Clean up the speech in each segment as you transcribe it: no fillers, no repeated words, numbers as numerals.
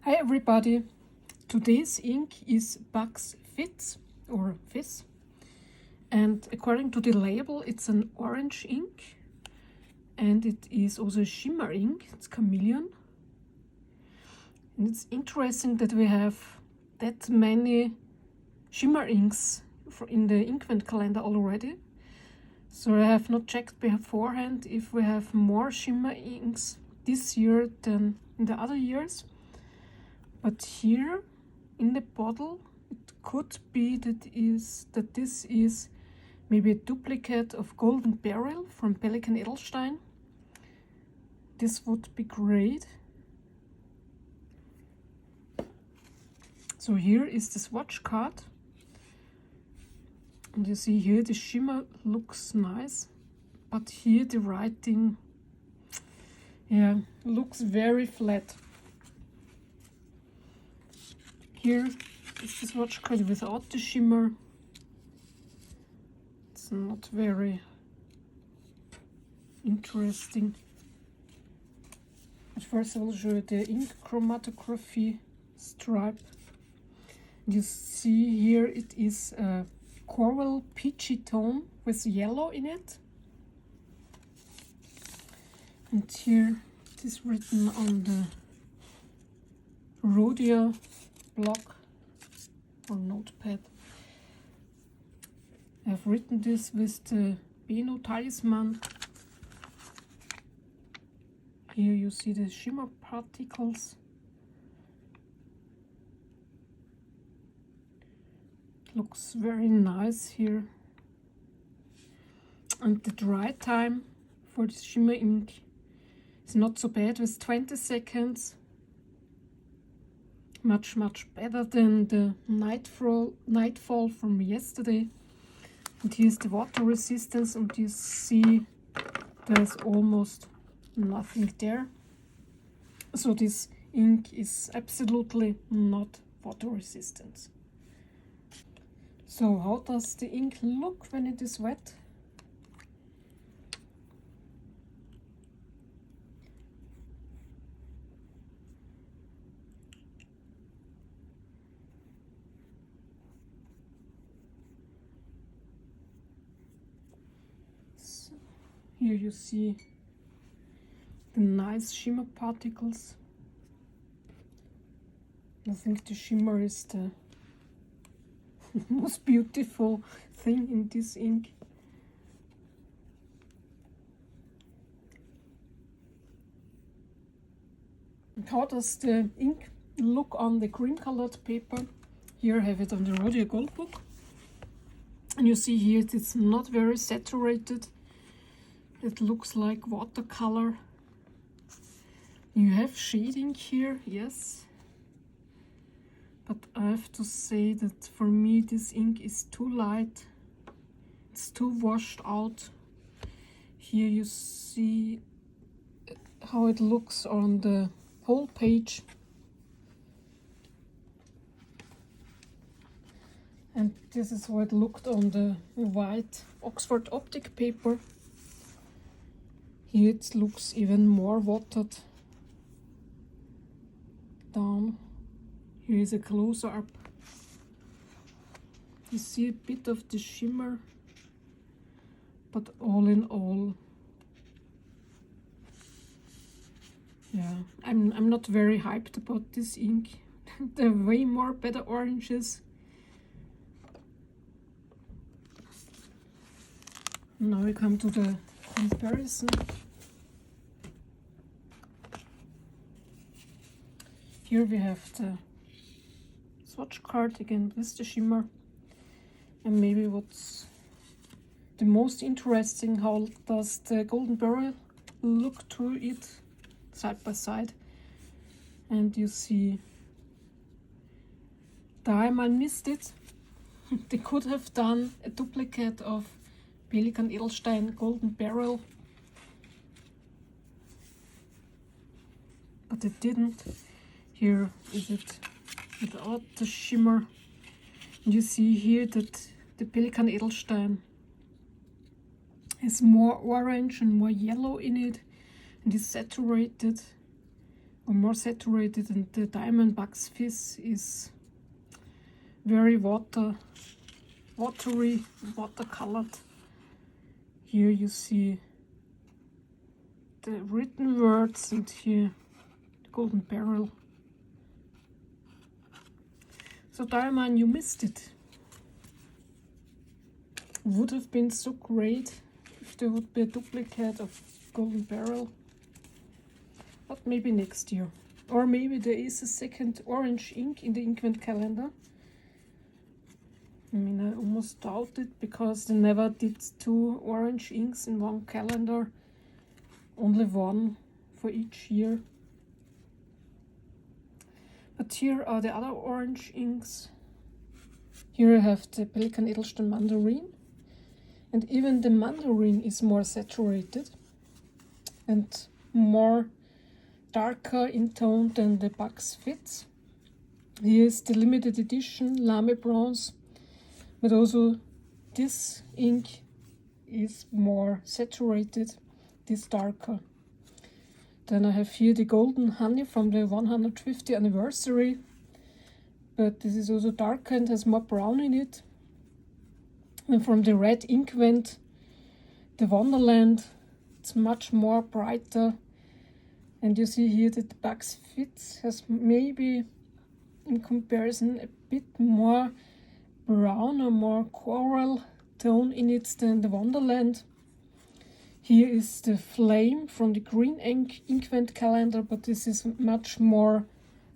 Hi everybody, today's ink is Bugs Fizz or Fizz, and according to the label it's an orange ink and it is also a shimmer ink, it's chameleon. And it's interesting that we have that many shimmer inks in the Inkvent calendar already. So I have not checked beforehand if we have more shimmer inks this year than in the other years. But here in the bottle it could be that this is maybe a duplicate of Golden Beryl from Pelikan Edelstein. This would be great. So here is the swatch card. And you see here the shimmer looks nice, but here the writing, looks very flat. Here is the swatch card without the shimmer. It's not very interesting. But first I will show you the ink chromatography stripe. You see here it is a coral peachy tone with yellow in it. And here it is written on the Rhodia block or notepad. I've written this with the Beno talisman. Here you see the shimmer particles. It looks very nice here. And the dry time for this shimmer ink is not so bad with 20 seconds. Much better than the nightfall from yesterday. And here's the water resistance, and you see there's almost nothing there. So this ink is absolutely not water resistant. So how does the ink look when it is wet? Here you see the nice shimmer particles. I think the shimmer is the most beautiful thing in this ink. And how does the ink look on the cream colored paper? Here I have it on the Rhodia Gold book. And you see here it's not very saturated. It looks like watercolor. You have shading here, yes. But I have to say that for me this ink is too light. It's too washed out. Here you see how it looks on the whole page. And this is how it looked on the white Oxford Optic paper. Here it looks even more watered down. Here is a close-up. You see a bit of the shimmer, but all in all, I'm not very hyped about this ink. There are way more better oranges. Now we come to the comparison. Here we have the swatch card again with the shimmer, and maybe what's the most interesting, how does the Golden Beryl look to it side by side. And you see Diamine missed it. They could have done a duplicate of Pelikan Edelstein Golden Beryl, but it didn't. Here is it without the shimmer. And you see here that the Pelikan Edelstein has more orange and more yellow in it, and is saturated or more saturated, and the Diamine Bucks Fizz is very watery, watercolored. Here you see the written words, and here the Golden Beryl. So Diamine, you missed it. Would have been so great if there would be a duplicate of Golden Beryl. But maybe next year. Or maybe there is a second orange ink in the Inkvent calendar. I mean, I almost doubt it, because they never did 2 orange inks in one calendar. Only one for each year. But here are the other orange inks. Here I have the Pelikan Edelstein Mandarin. And even the Mandarin is more saturated and more darker in tone than the Bucks Fizz. Here is the limited edition Lame Bronze, but also this ink is more saturated, this darker. Then I have here the Golden Honey from the 150th anniversary, but this is also darker and has more brown in it. And from the red Inkvent, the Wonderland, it's much more brighter. And you see here that the Bucks Fizz has maybe, in comparison, a bit more brown or more coral tone in it than the Wonderland. Here is the Flame from the green Inkvent calendar, but this is much more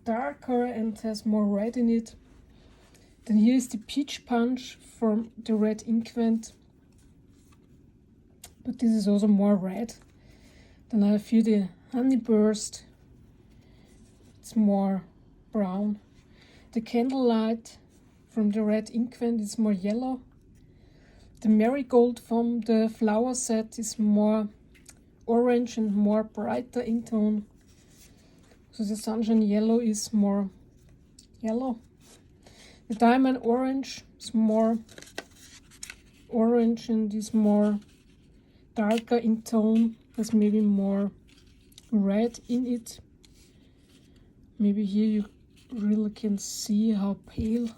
darker and has more red in it. Then here is the Peach Punch from the red Inkvent, but this is also more red. Then I have here the Honey Burst, it's more brown. The Candlelight from the red Inkvent is more yellow. The Marigold from the flower set is more orange and more brighter in tone. So the Sunshine Yellow is more yellow. The Diamond Orange is more orange and is more darker in tone. There's maybe more red in it. Maybe here you really can see how pale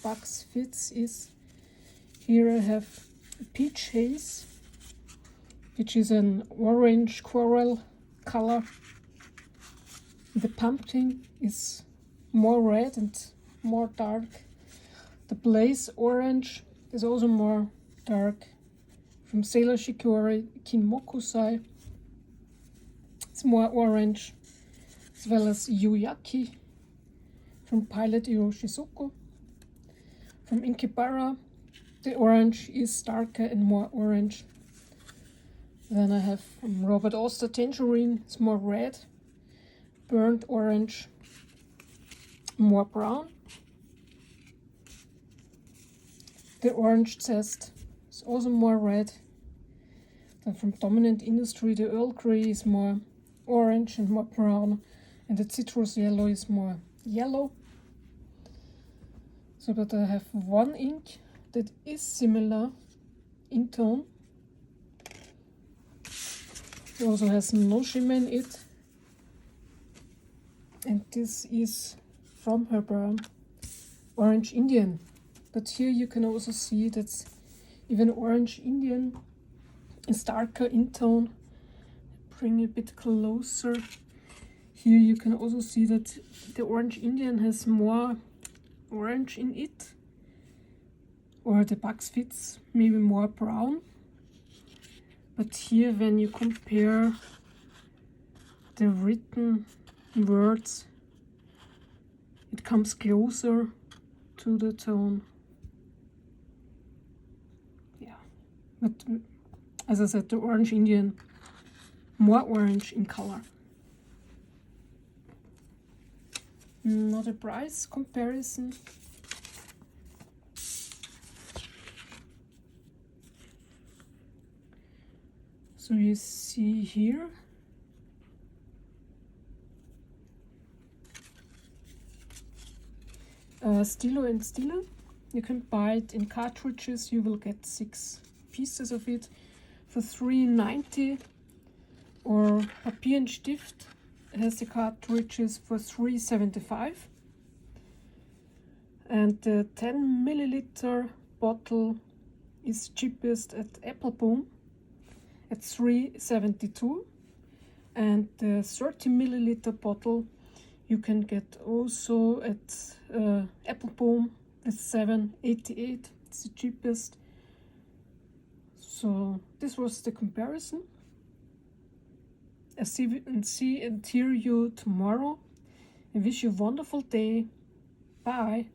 Bucks Fizz is. Here I have a Peach Haze, which is an orange coral color. The Pumpkin is more red and more dark. The Blaze Orange is also more dark. From Sailor Shikori Kinmokusai, it's more orange, as well as Yuyaki from Pilot Iroshizuku. From Inkebara, the orange is darker and more orange. Then I have from Robert Oster Tangerine, it's more red. Burnt Orange, more brown. The Orange Zest is also more red. Then from Dominant Industry, the Earl Grey is more orange and more brown, and the Citrus Yellow is more yellow. So, but I have one ink that is similar in tone. It also has no shimmer in it. And this is from her brand, Orange Indian. But here you can also see that even Orange Indian is darker in tone. Bring it a bit closer. Here you can also see that the Orange Indian has more orange in it. Or the Bucks Fizz maybe more brown. But here when you compare the written words, it comes closer to the tone. Yeah, but as I said, the Orange Indian, more orange in color. Not a price comparison. So you see here Stilo and Stilo. You can buy it in cartridges. You will get 6 pieces of it for $3.90, or Papier and Stift has the cartridges for $3.75, and the 10 milliliter bottle is cheapest at Apple Boom at $3.72, and the 30 milliliter bottle you can get also at Apple Boom with $7.88. It's the cheapest. So this was the comparison. I see and hear you tomorrow. I wish you a wonderful day. Bye.